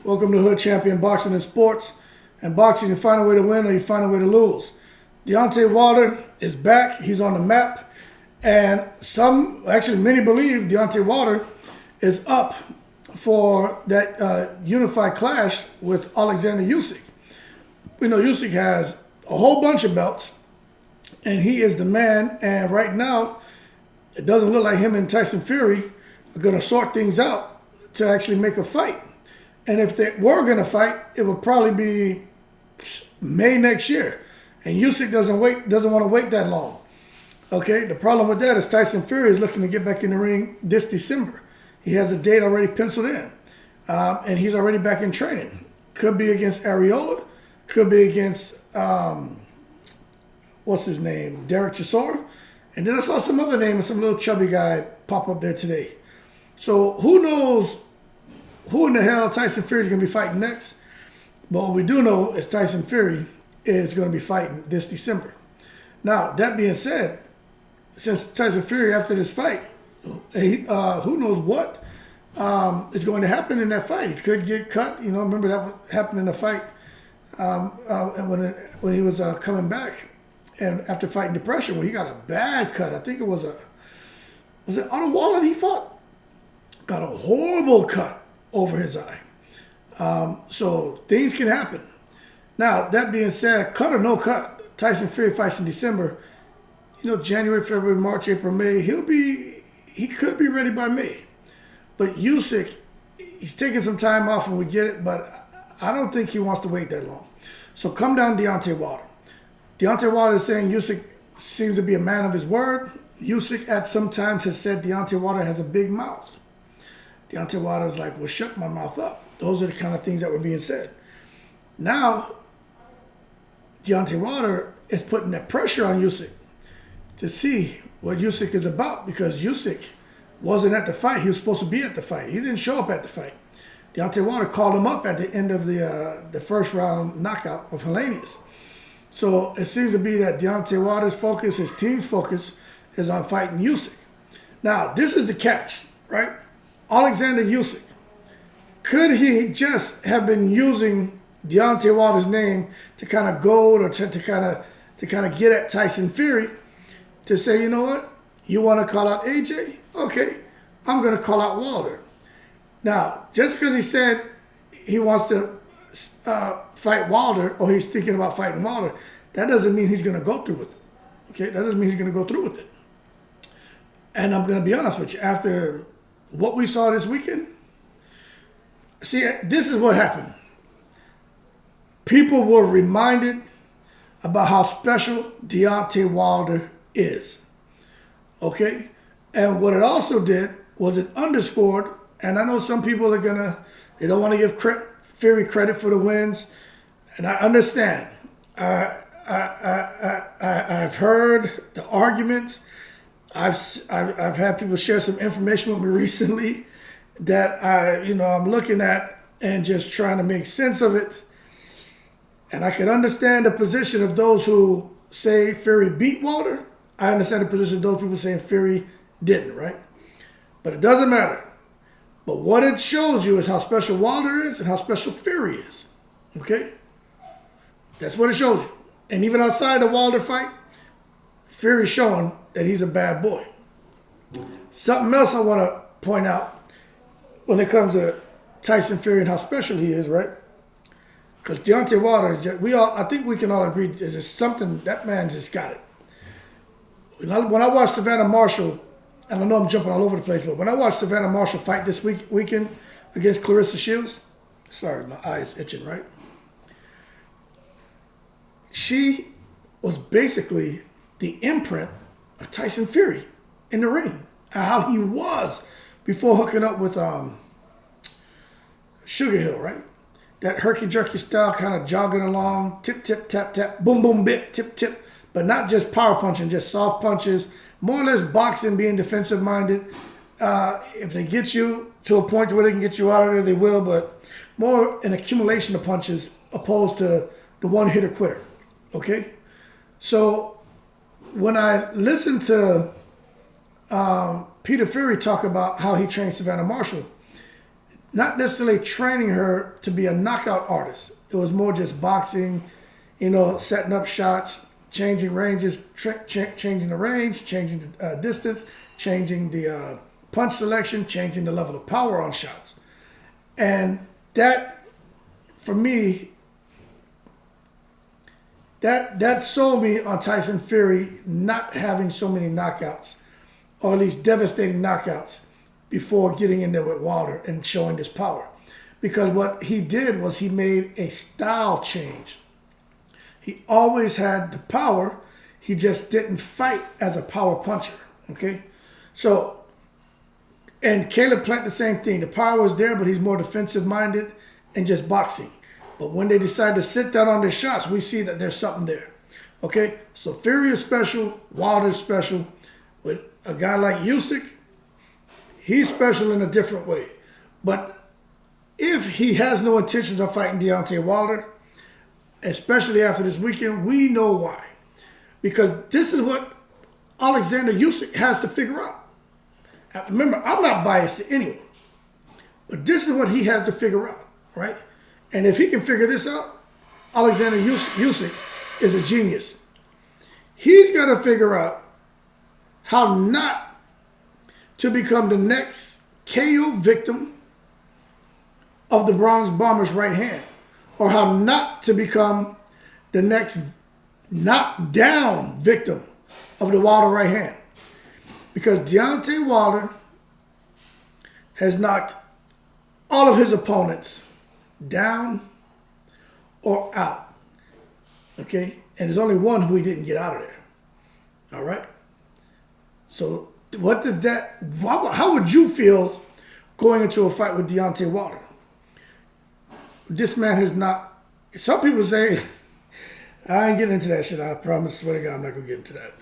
Welcome to Hood Champion Boxing and Sports. And boxing, you find a way to win or you find a way to lose. Deontay Wilder is back. He's on the map. And many believe Deontay Wilder is up for that unified clash with Oleksandr Usyk. We know Usyk has a whole bunch of belts, and he is the man. And right now, it doesn't look like him and Tyson Fury are going to sort things out to actually make a fight. And if they were going to fight, it would probably be May next year. And Usyk doesn't want to wait that long. Okay, the problem with that is Tyson Fury is looking to get back in the ring this December. He has a date already penciled in. And he's already back in training. Could be against Areola. Could be against, what's his name, Derek Chisora. And then I saw some other name, some little chubby guy pop up there today. So who knows who in the hell Tyson Fury is going to be fighting next. But what we do know is Tyson Fury is going to be fighting this December. Now, that being said, since Tyson Fury, after this fight, who knows what is going to happen in that fight. He could get cut. Remember that happened in the fight when he was coming back. And after fighting depression, when he got a bad cut, I think it was it Otto Wallen he fought? Got a horrible cut over his eye. So things can happen. Now, that being said, cut or no cut, Tyson Fury fights in December. January, February, March, April, May, he could be ready by May. But Usyk, he's taking some time off and we get it, but I don't think he wants to wait that long. So come down Deontay Wilder. Deontay Wilder is saying Usyk seems to be a man of his word. Usyk at some times has said Deontay Wilder has a big mouth. Deontay Wilder is like, well, shut my mouth up. Those are the kind of things that were being said. Now, Deontay Wilder is putting that pressure on Usyk to see what Usyk is about, because Usyk wasn't at the fight. He was supposed to be at the fight. He didn't show up at the fight. Deontay Wilder called him up at the end of the first round knockout of Helenius. So it seems to be that Deontay Wilder's focus, his team's focus, is on fighting Usyk. Now, this is the catch, right? Oleksandr Usyk. Could he just have been using Deontay Wilder's name to kind of goad or to kind of get at Tyson Fury to say, you know what? You want to call out AJ? Okay, I'm going to call out Wilder. Now, just because he said he wants to fight Wilder, or he's thinking about fighting Wilder, that doesn't mean he's going to go through with it. Okay, that doesn't mean he's going to go through with it. And I'm going to be honest with you, after what we saw this weekend, see, this is what happened. People were reminded about how special Deontay Wilder is. Okay? And what it also did was it underscored, and I know some people they don't want to give Fury credit for the wins, and I understand. I've heard the arguments. I've had people share some information with me recently that I'm looking at and just trying to make sense of it. And I can understand the position of those who say Fury beat Wilder. I understand the position of those people saying Fury didn't, right? But it doesn't matter. But what it shows you is how special Wilder is and how special Fury is. Okay? That's what it shows you. And even outside the Wilder fight, Fury's showing that he's a bad boy. Something else I want to point out when it comes to Tyson Fury and how special he is, right? Because Deontay Wilder, I think we can all agree there's just something, that man just got it. When I watched Savannah Marshall, and I know I'm jumping all over the place, but when I watched Savannah Marshall fight this weekend against Clarissa Shields, sorry, my eye is itching, right? She was basically the imprint of Tyson Fury in the ring, and how he was before hooking up with Sugar Hill, right? That herky-jerky style, kind of jogging along, tip, tip, tap, tap, boom, boom, bit, tip, tip, but not just power punching, just soft punches, more or less boxing, being defensive-minded. If they get you to a point where they can get you out of there, they will, but more an accumulation of punches opposed to the one-hitter quitter, okay? So when I listened to Peter Fury talk about how he trained Savannah Marshall, not necessarily training her to be a knockout artist. It was more just boxing, setting up shots, changing ranges, changing the range, changing the distance, changing the punch selection, changing the level of power on shots. And that, for me, that sold me on Tyson Fury not having so many knockouts, or at least devastating knockouts, before getting in there with Wilder and showing his power. Because what he did was he made a style change. He always had the power, he just didn't fight as a power puncher, okay? So, and Caleb Plant, the same thing. The power was there, but he's more defensive-minded and just boxing. But when they decide to sit down on their shots, we see that there's something there. Okay? So Fury is special. Wilder is special. With a guy like Usyk, he's special in a different way. But if he has no intentions of fighting Deontay Wilder, especially after this weekend, we know why. Because this is what Oleksandr Usyk has to figure out. Remember, I'm not biased to anyone. But this is what he has to figure out, right? And if he can figure this out, Oleksandr Usyk is a genius. He's got to figure out how not to become the next KO victim of the Bronze Bomber's right hand, or how not to become the next knockdown victim of the Wilder right hand. Because Deontay Wilder has knocked all of his opponents down or out. Okay? And there's only one who he didn't get out of there. All right? So what does that, how would you feel going into a fight with Deontay Wilder? This man has not, some people say, I ain't getting into that shit. I promise, swear to God, I'm not going to get into that.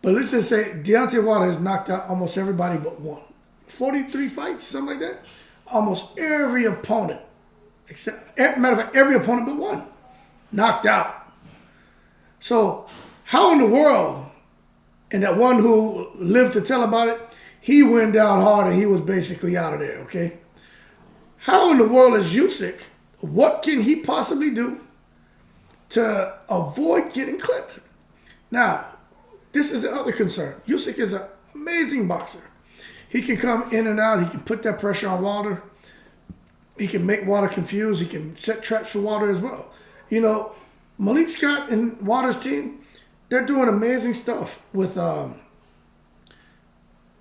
But let's just say Deontay Wilder has knocked out almost everybody but one. 43 fights, something like that. Almost every opponent, except, matter of fact, every opponent but one, knocked out. So how in the world, and that one who lived to tell about it, he went down hard and he was basically out of there, okay? How in the world is Usyk, what can he possibly do to avoid getting clipped? Now, this is the other concern. Usyk is an amazing boxer. He can come in and out. He can put that pressure on Wilder. He can make Wilder confused. He can set traps for Wilder as well. You know, Malik Scott and Wilder's team, they're doing amazing stuff with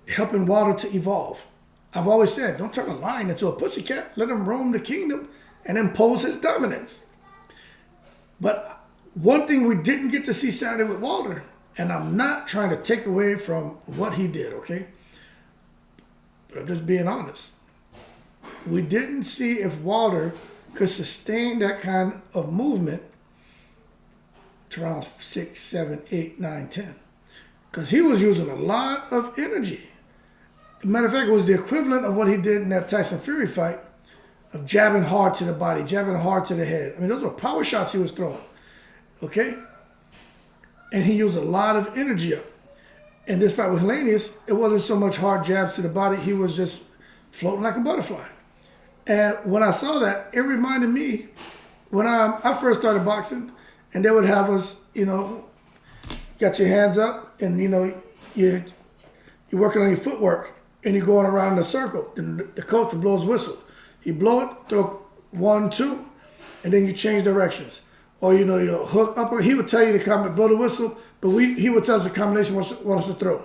helping Wilder to evolve. I've always said, don't turn a lion into a pussycat. Let him roam the kingdom and impose his dominance. But one thing we didn't get to see Saturday with Wilder, and I'm not trying to take away from what he did, okay? But I'm just being honest. We didn't see if Wilder could sustain that kind of movement to rounds 6, 7, 8, 9, 10. Because he was using a lot of energy. Matter of fact, it was the equivalent of what he did in that Tyson Fury fight of jabbing hard to the body, jabbing hard to the head. I mean, those were power shots he was throwing, okay? And he used a lot of energy up. In this fight with Helenius, it wasn't so much hard jabs to the body. He was just floating like a butterfly. And when I saw that, it reminded me when I first started boxing, and they would have us, you know, got your hands up, and, you know, you're working on your footwork, and you're going around in a circle. And the coach would blow his whistle. He blow it, throw 1, 2, and then you change directions. Or, you know, you hook up. He would tell you to come and blow the whistle, but he would tell us the combination wants to throw.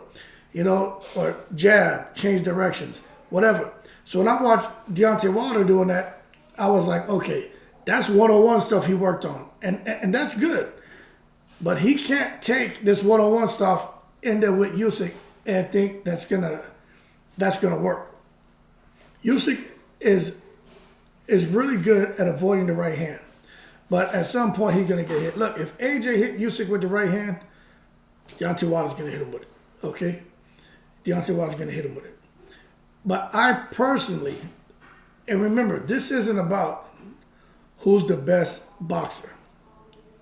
You know, or jab, change directions, whatever. So when I watched Deontay Wilder doing that, I was like, okay, that's 101 stuff he worked on. And that's good. But he can't take this 101 stuff in there with Usyk and think that's gonna work. Usyk is really good at avoiding the right hand. But at some point, he's going to get hit. Look, if AJ hit Usyk with the right hand, Deontay Wilder's going to hit him with it. Okay? Deontay Wilder's going to hit him with it. But I personally, and remember, this isn't about who's the best boxer.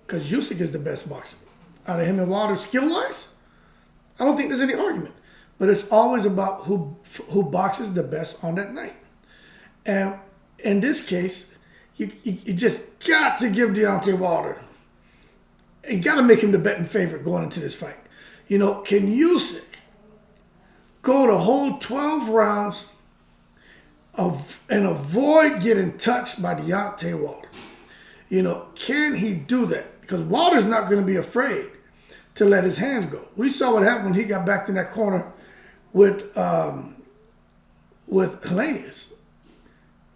Because Usyk is the best boxer. Out of him and Wilder, skill-wise, I don't think there's any argument. But it's always about who boxes the best on that night. And in this case, you just got to give Deontay Wilder. You got to make him the betting favorite going into this fight. You know, can Usyk go the whole 12 rounds and avoid getting touched by Deontay Wilder? You know, can he do that? Because Wilder's not going to be afraid to let his hands go. We saw what happened when he got back in that corner with Helenius.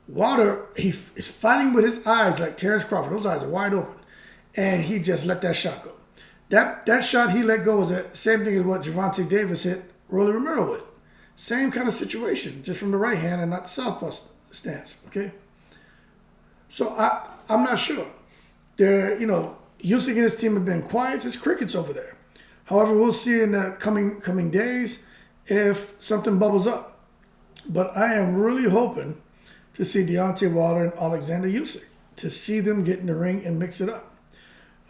Wilder, he is fighting with his eyes like Terrence Crawford. Those eyes are wide open. And he just let that shot go. That shot he let go was the same thing as what Gervonta Davis hit Rolly Romero with. Same kind of situation, just from the right hand and not the southpaw stance, okay? So I'm not sure. You know, Usyk and his team have been quiet. It's crickets over there. However, we'll see in the coming days if something bubbles up. But I am really hoping to see Deontay Wilder and Oleksandr Usyk, to see them get in the ring and mix it up.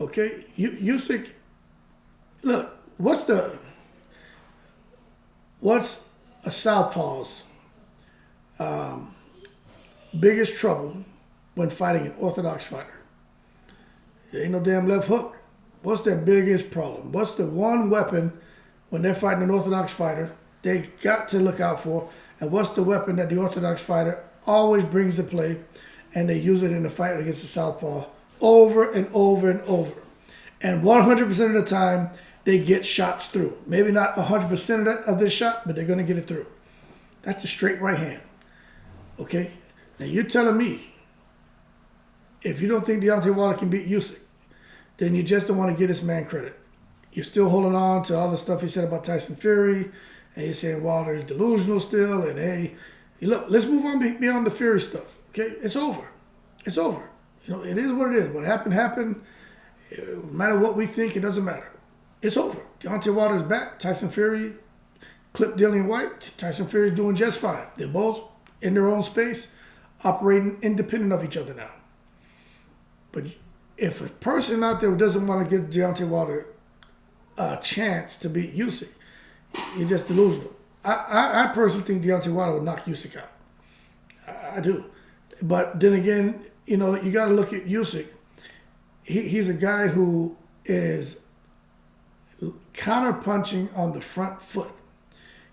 Okay? Usyk, look, what's a southpaw's biggest trouble when fighting an orthodox fighter? There ain't no damn left hook. What's their biggest problem? What's the one weapon when they're fighting an orthodox fighter they got to look out for? And what's the weapon that the orthodox fighter always brings to play, and they use it in the fight against the southpaw over and over and over? And 100% of the time, they get shots through. Maybe not 100% of this shot, but they're going to get it through. That's a straight right hand. Okay? Now you're telling me, if you don't think Deontay Wilder can beat Usyk, then you just don't want to give this man credit. You're still holding on to all the stuff he said about Tyson Fury, and you're saying Wilder is delusional still, and hey, look, let's move on beyond the Fury stuff. Okay? It's over. It's over. You know, it is what it is. What happened, happened. No matter what we think, it doesn't matter. It's over. Deontay Wilder's back. Tyson Fury clipped Dillian White. Tyson Fury's doing just fine. They're both in their own space, operating independent of each other now. But if a person out there doesn't want to give Deontay Wilder a chance to beat Usyk, you're just delusional. I personally think Deontay Wilder will knock Usyk out. I do. But then again, you know, you got to look at Usyk. He's a guy who is counter-punching on the front foot.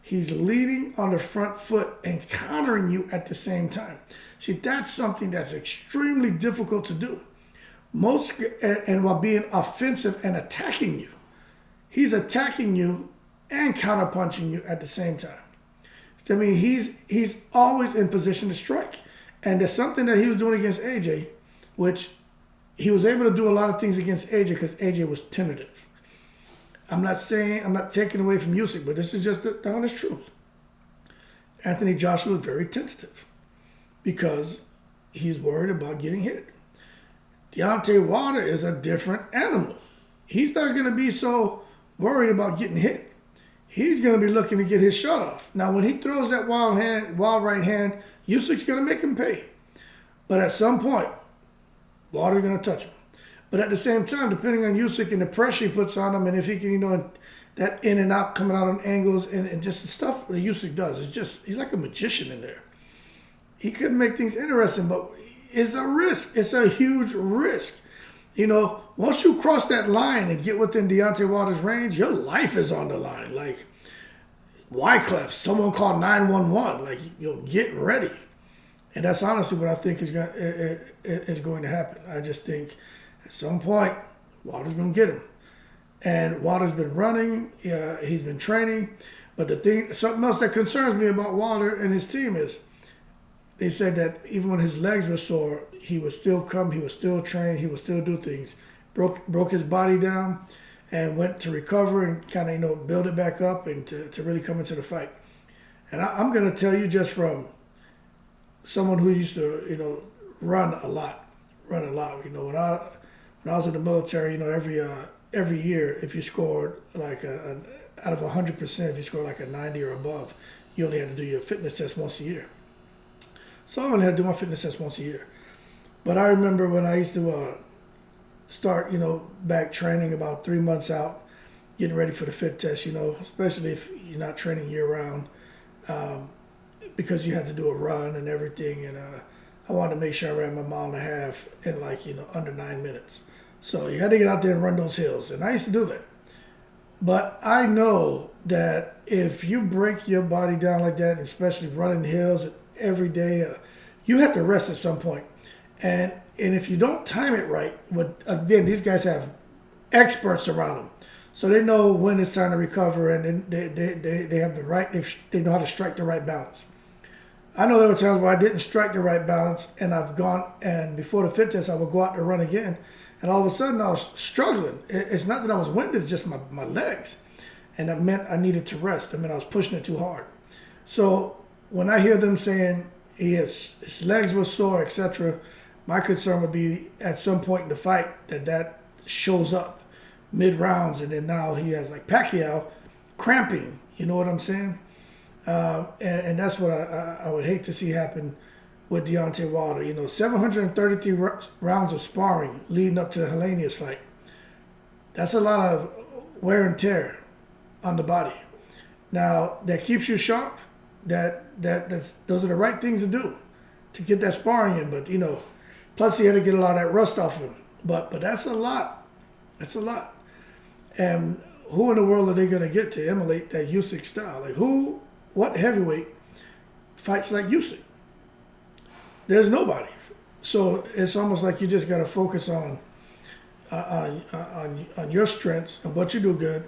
He's leading on the front foot and countering you at the same time. See, that's something that's extremely difficult to do. And while being offensive and attacking you. He's attacking you and counter-punching you at the same time. I mean, he's always in position to strike. And there's something that he was doing against AJ, which he was able to do a lot of things against AJ because AJ was tentative. I'm not taking away from Usyk, but this is just the honest truth. Anthony Joshua was very tentative because he's worried about getting hit. Deontay Wilder is a different animal. He's not going to be so worried about getting hit. He's going to be looking to get his shot off. Now, when he throws that wild right hand, Usyk's going to make him pay. But at some point, Wilder's going to touch him. But at the same time, depending on Usyk and the pressure he puts on him, and if he can, you know, that in and out, coming out on angles, and just the stuff that Usyk does, it's just, he's like a magician in there. He could make things interesting, but it's a risk. It's a huge risk. You know, once you cross that line and get within Deontay Wilder's range, your life is on the line. Like, Wyclef, someone called 911. Like, you know, get ready. And that's honestly what I think is going to happen. I just think at some point, Wilder's going to get him. And Wilder's been running. He's been training. But something else that concerns me about Wilder and his team is they said that even when his legs were sore, he would still come, he would still train, he would still do things. Broke his body down and went to recover and kind of, you know, build it back up and to really come into the fight. And I'm going to tell you just from someone who used to, you know, run a lot. You know, when I was in the military, you know, every year, if you scored like out of 100%, if you scored like a 90 or above, you only had to do your fitness test once a year. So I only had to do my fitness test once a year. But I remember when I used to start, you know, back training about 3 months out, getting ready for the fit test, you know, especially if you're not training year round. because you had to do a run and everything, and I wanted to make sure I ran my 1.5 miles in under 9 minutes. So you had to get out there and run those hills, and I used to do that. But I know that if you break your body down like that, especially running hills every day, you have to rest at some point. And if you don't time it right, again, these guys have experts around them, so they know when it's time to recover, and they have the right. They know how to strike the right balance. I know there were times where I didn't strike the right balance, and I've gone, and before the fit test, I would go out and run again, and all of a sudden I was struggling. It's not that I was winded; it's just my legs, and that meant I needed to rest. I mean, I was pushing it too hard. So when I hear them saying his legs were sore, etc., my concern would be at some point in the fight that shows up mid-rounds, and then now he has, like Pacquiao, cramping. You know what I'm saying? And that's what I would hate to see happen with Deontay Wilder. 733 rounds of sparring leading up to the Helenius fight. That's a lot of wear and tear on the body. Now, that keeps you sharp. Those are the right things to do to get that sparring in. But, plus he had to get a lot of that rust off him. But that's a lot. That's a lot. And who in the world are they going to get to emulate that Usyk style? Like what heavyweight fights like Usyk? There's nobody. So it's almost like you just got to focus on your strengths and what you do good,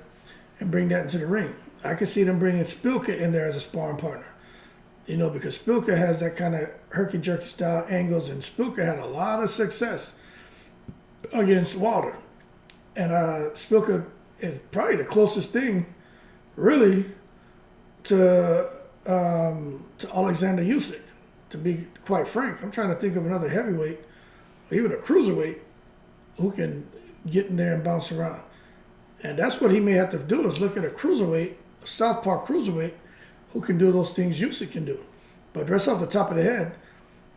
and bring that into the ring. I could see them bringing Spilka in there as a sparring partner. Because Spilka has that kind of herky-jerky style angles, and Spilka had a lot of success against Wilder. And Spilka is probably the closest thing, really, to Oleksandr Usyk. To be quite frank, I'm trying to think of another heavyweight, or even a cruiserweight, who can get in there and bounce around. And that's what he may have to do, is look at a cruiserweight, a southpaw cruiserweight, who can do those things Usyk can do. But rest off the top of the head,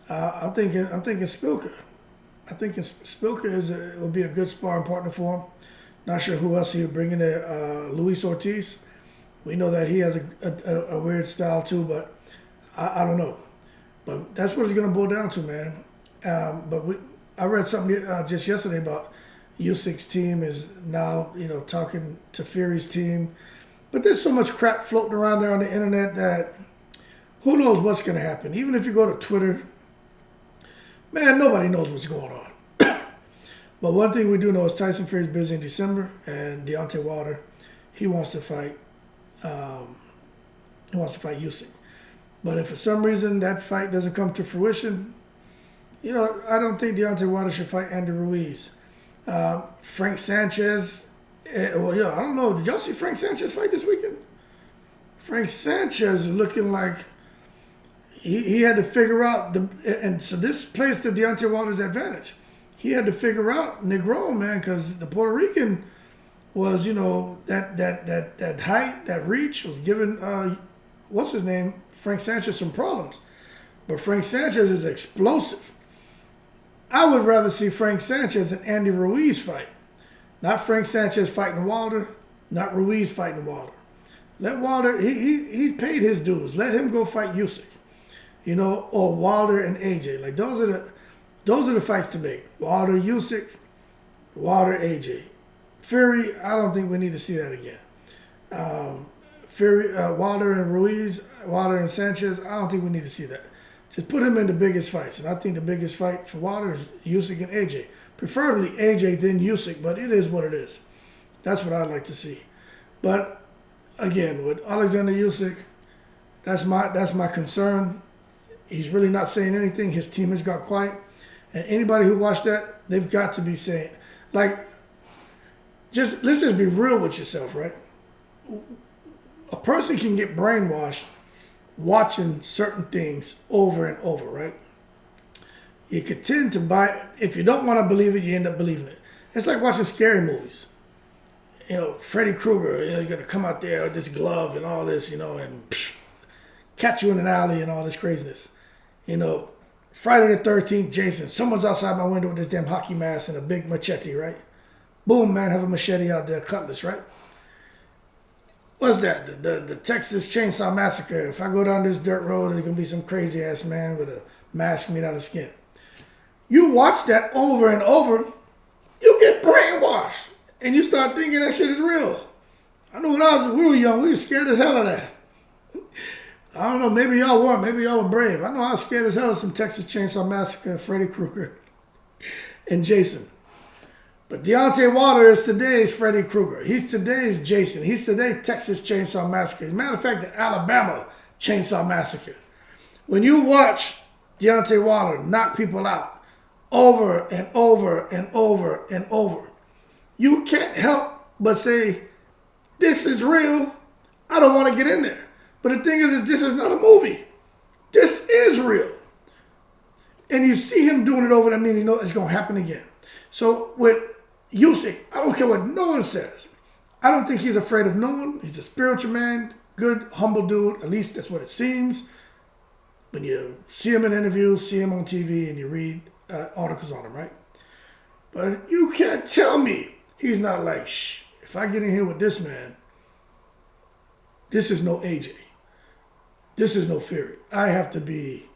I'm thinking Spilka. I think Spilka will be a good sparring partner for him. Not sure who else he would bring in there. Luis Ortiz. We know that he has a weird style too, but I don't know. But that's what it's going to boil down to, man. I read something just yesterday about Usyk's team is now, talking to Fury's team. But there's so much crap floating around there on the internet that who knows what's going to happen. Even if you go to Twitter, man, nobody knows what's going on. But one thing we do know is Tyson Fury's busy in December, and Deontay Wilder, he wants to fight Usyk. But if for some reason that fight doesn't come to fruition, I don't think Deontay Wilder should fight Andy Ruiz. Frank Sanchez, I don't know. Did y'all see Frank Sanchez fight this weekend? Frank Sanchez is looking like he had to figure out and so this plays to Deontay Wilder's advantage. He had to figure out Negron, man, because the Puerto Rican was, that height, that reach was giving what's his name, Frank Sanchez, some problems. But Frank Sanchez is explosive. I would rather see Frank Sanchez and Andy Ruiz fight. Not Frank Sanchez fighting Wilder, not Ruiz fighting Wilder. Let Wilder, he paid his dues. Let him go fight Usyk. Or Wilder and AJ. Like those are the fights to make. Wilder, Usyk, Wilder, AJ. Fury, I don't think we need to see that again. Fury, Wilder and Ruiz, Wilder and Sanchez, I don't think we need to see that. Just put him in the biggest fights. And I think the biggest fight for Wilder is Usyk and AJ. Preferably AJ then Usyk, but it is what it is. That's what I'd like to see. But again, with Oleksandr Usyk, that's my concern. He's really not saying anything. His team has got quiet. And anybody who watched that, they've got to be saying, let's just be real with yourself, right? A person can get brainwashed watching certain things over and over, right? You could tend to buy, if you don't want to believe it, you end up believing it. It's like watching scary movies. Freddy Krueger, you're going to come out there with this glove and all this, and catch you in an alley and all this craziness. Friday the 13th, Jason, someone's outside my window with this damn hockey mask and a big machete, right? Boom, man, have a machete out there, cutlass, right? what's that? The Texas Chainsaw Massacre. If I go down this dirt road, there's gonna be some crazy ass man with a mask made out of skin. You watch that over and over, you get brainwashed, and you start thinking that shit is real. I know when we were young, we were scared as hell of that. I don't know, maybe y'all weren't, maybe y'all were brave. I know I was scared as hell of some Texas Chainsaw Massacre, Freddy Krueger, and Jason. But Deontay Wilder is today's Freddy Krueger. He's today's Jason. He's today's Texas Chainsaw Massacre. As a matter of fact, the Alabama Chainsaw Massacre. When you watch Deontay Wilder knock people out over and over and over and over, you can't help but say, this is real. I don't want to get in there. But the thing is this is not a movie. This is real. And you see him doing it over, that means you know it's going to happen again. So with Usyk, I don't care what no one says. I don't think he's afraid of no one. He's a spiritual man, good, humble dude. At least that's what it seems. When you see him in interviews, see him on TV, and you read articles on him, right? But you can't tell me he's not like, shh, if I get in here with this man, this is no AJ. This is no Fury. I have to be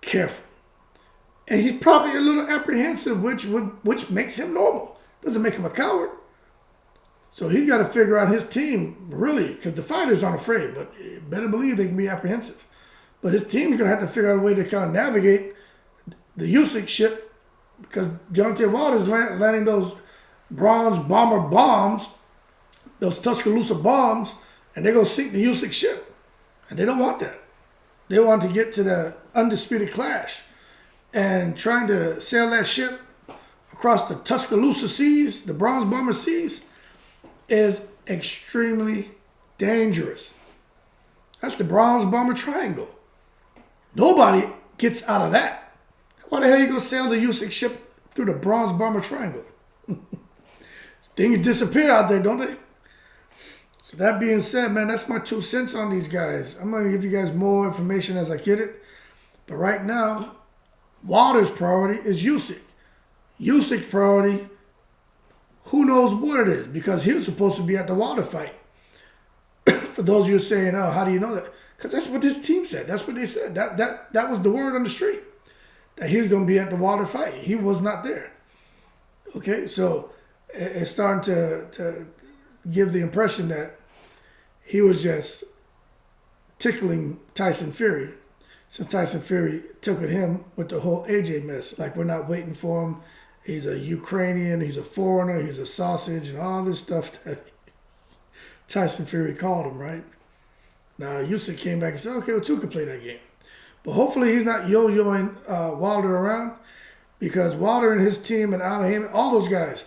careful. And he's probably a little apprehensive, which makes him normal. Doesn't make him a coward. So he got to figure out his team, really, because the fighters aren't afraid, but you better believe they can be apprehensive. But his team's going to have to figure out a way to kind of navigate the Usyk shit, because Deontay Wilder's landing those bronze bomber bombs, those Tuscaloosa bombs, and they're going to sink the Usyk ship. And they don't want that. They want to get to the undisputed clash. And trying to sail that ship across the Tuscaloosa seas, the bronze bomber seas, is extremely dangerous. That's the bronze bomber triangle. Nobody gets out of that. Why the hell you gonna sail the Usyk ship through the bronze bomber triangle? Things disappear out there, don't they? So that being said, man, that's my 2 cents on these guys. I'm gonna give you guys more information as I get it. But right now, Wilder's priority is Usyk. Usyk's priority, who knows what it is, because he was supposed to be at the Wilder fight. For those of you saying, oh, how do you know that? Because that's what his team said. That's what they said. That was the word on the street, that he was going to be at the Wilder fight. He was not there. Okay, so it's starting to give the impression that he was just tickling Tyson Fury. So Tyson Fury took at him with the whole AJ mess. Like, we're not waiting for him. He's a Ukrainian. He's a foreigner. He's a sausage and all this stuff that Tyson Fury called him, right? Now, Usyk came back and said, okay, well, two could play that game. But hopefully he's not yo-yoing Wilder around, because Wilder and his team and Al Heyman, all those guys,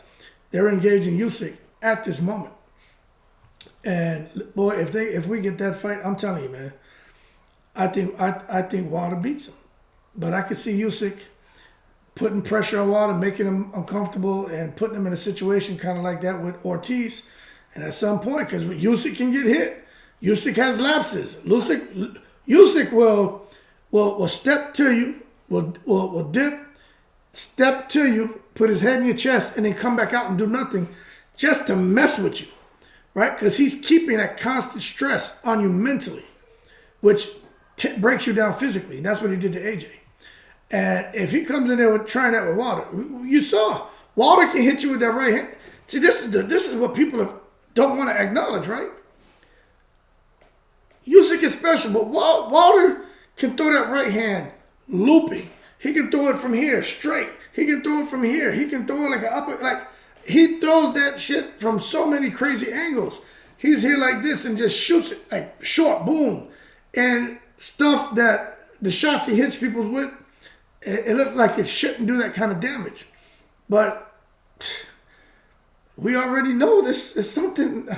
they're engaging Usyk at this moment. And, boy, if we get that fight, I'm telling you, man, I think Wilder beats him. But I could see Usyk putting pressure on Wilder, making him uncomfortable, and putting him in a situation kind of like that with Ortiz. And at some point, because Usyk can get hit, Usyk has lapses. Usyk will step to you, will dip, step to you, put his head in your chest, and then come back out and do nothing just to mess with you, right? Because he's keeping that constant stress on you mentally, which breaks you down physically. And that's what he did to AJ. And if he comes in there trying that with Wilder, you saw Wilder can hit you with that right hand. See, this is what people don't want to acknowledge, right? Usyk is special, but Wilder can throw that right hand looping. He can throw it from here straight. He can throw it from here. He can throw it like an upper, like he throws that shit from so many crazy angles. He's here like this and just shoots it like short, boom, and stuff that the shots he hits people with, it looks like it shouldn't do that kind of damage. But we already know this is something.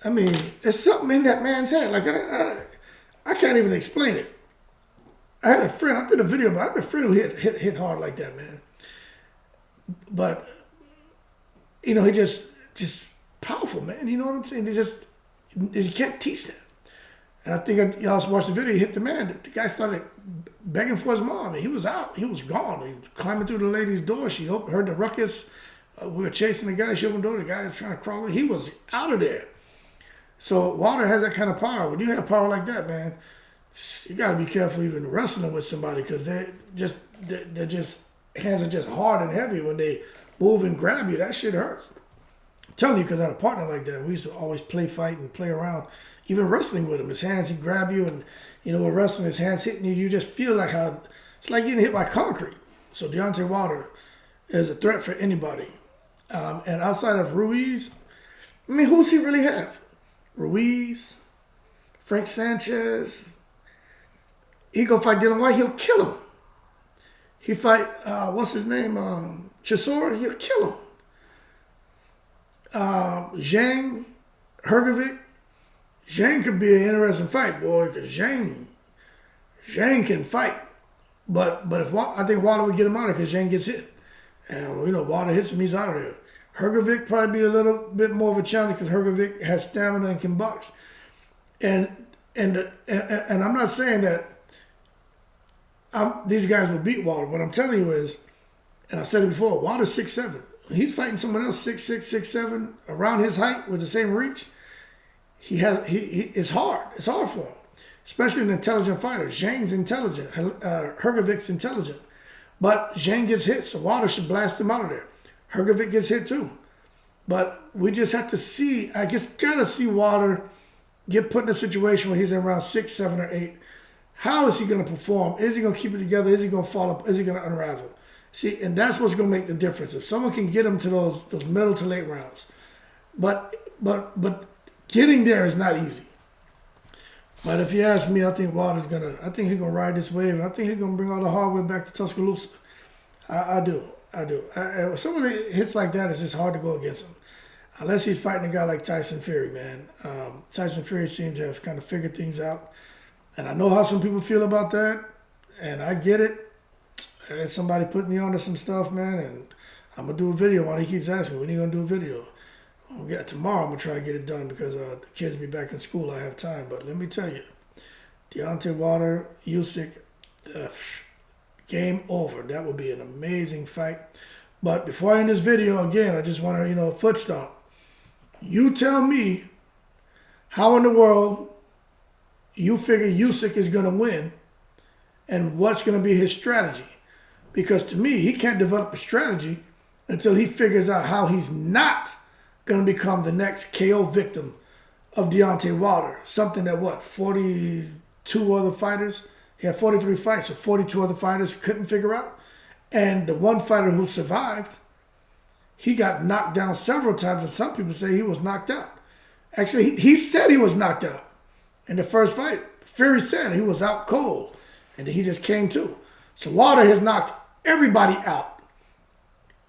I mean, it's something in that man's head. Like, I can't even explain it. I had a friend, I did a video about it. I had a friend who hit hard like that, man. But, you know, he just powerful, man. You know what I'm saying? You can't teach that. And I think y'all watched the video, he hit the man. The guy started begging for his mom. And he was out. He was gone. He was climbing through the lady's door. She heard the ruckus. We were chasing the guy. She opened the door. The guy was trying to crawl in. He was out of there. So Wilder has that kind of power. When you have power like that, man, you got to be careful even wrestling with somebody because they're just hands are just hard and heavy when they move and grab you. That shit hurts. I'm telling you, because I had a partner like that. We used to always play fight and play around, even wrestling with him. His hands, he'd grab you, and with wrestling, his hands hitting you, you just feel like how it's like getting hit by concrete. So Deontay Wilder is a threat for anybody. And outside of Ruiz, I mean, who's he really have? Ruiz, Frank Sanchez. He go fight Dylan White, he'll kill him. He fight, what's his name? Chisora, he'll kill him. Zhang, Hergovic. Zhang could be an interesting fight, boy, because Zhang can fight. But if I think Wilder would get him out of there because Zhang gets hit. And, Wilder hits him, he's out of there. Hergovic probably be a little bit more of a challenge because Hergovic has stamina and can box. And I'm not saying that these guys will beat Wilder. What I'm telling you is, and I've said it before, Wilder's 6'7". He's fighting someone else 6'6", 6'7", around his height with the same reach. It's hard. It's hard for him, especially an intelligent fighter. Zhang's intelligent. Hergovic's intelligent. But Zhang gets hit, so Wilder should blast him out of there. Hergovic gets hit too. But we just have to see, I guess, gotta see Wilder get put in a situation where he's around 6, 7, or 8. How is he going to perform? Is he going to keep it together? Is he going to fall up? Is he going to unravel? See, and that's what's going to make the difference. If someone can get him to those middle to late rounds. But getting there is not easy. But if you ask me, I think Wilder's I think he's going to ride this wave. And I think he's going to bring all the hardware back to Tuscaloosa. I do. If someone hits like that, it's just hard to go against him. Unless he's fighting a guy like Tyson Fury, man. Tyson Fury seems to have kind of figured things out. And I know how some people feel about that. And I get it. And somebody put me onto some stuff, man. And I'm going to do a video on it. He keeps asking, when are you going to do a video? Tomorrow I'm going to try to get it done because the kids will be back in school. I have time. But let me tell you, Deontay Wilder, Usyk, game over. That would be an amazing fight. But before I end this video, again, I just want to, foot stomp. You tell me how in the world you figure Usyk is going to win and what's going to be his strategy. Because to me, he can't develop a strategy until he figures out how he's not going to become the next KO victim of Deontay Wilder. Something that, 42 other fighters? He had 43 fights, so 42 other fighters couldn't figure out. And the one fighter who survived, he got knocked down several times, and some people say he was knocked out. Actually, he said he was knocked out in the first fight. Fury said he was out cold, and he just came to. So Wilder has knocked everybody out.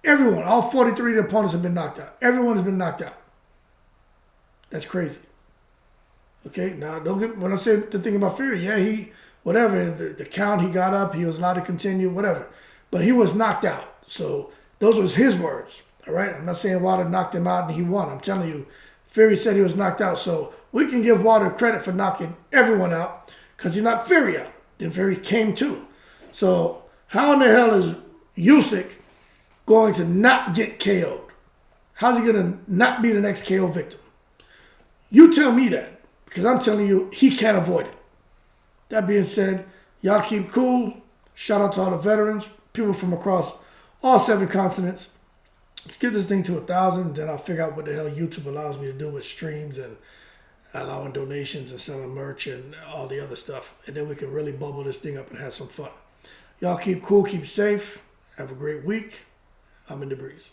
Everyone, all 43 of the opponents have been knocked out. Everyone has been knocked out. That's crazy. Okay, now don't get when I say the thing about Fury, the count he got up, he was allowed to continue, whatever. But he was knocked out. So those was his words. All right? I'm not saying Wilder knocked him out and he won. I'm telling you, Fury said he was knocked out. So we can give Wilder credit for knocking everyone out because he knocked Fury out. Then Fury came too. So how in the hell is Usyk going to not get KO'd? How's he going to not be the next KO victim? You tell me that, because I'm telling you, he can't avoid it. That being said, y'all keep cool. Shout out to all the veterans, people from across all 7 continents. Let's get this thing to 1,000, then I'll figure out what the hell YouTube allows me to do with streams and allowing donations and selling merch and all the other stuff. And then we can really bubble this thing up and have some fun. Y'all keep cool, keep safe. Have a great week. I'm in the breeze.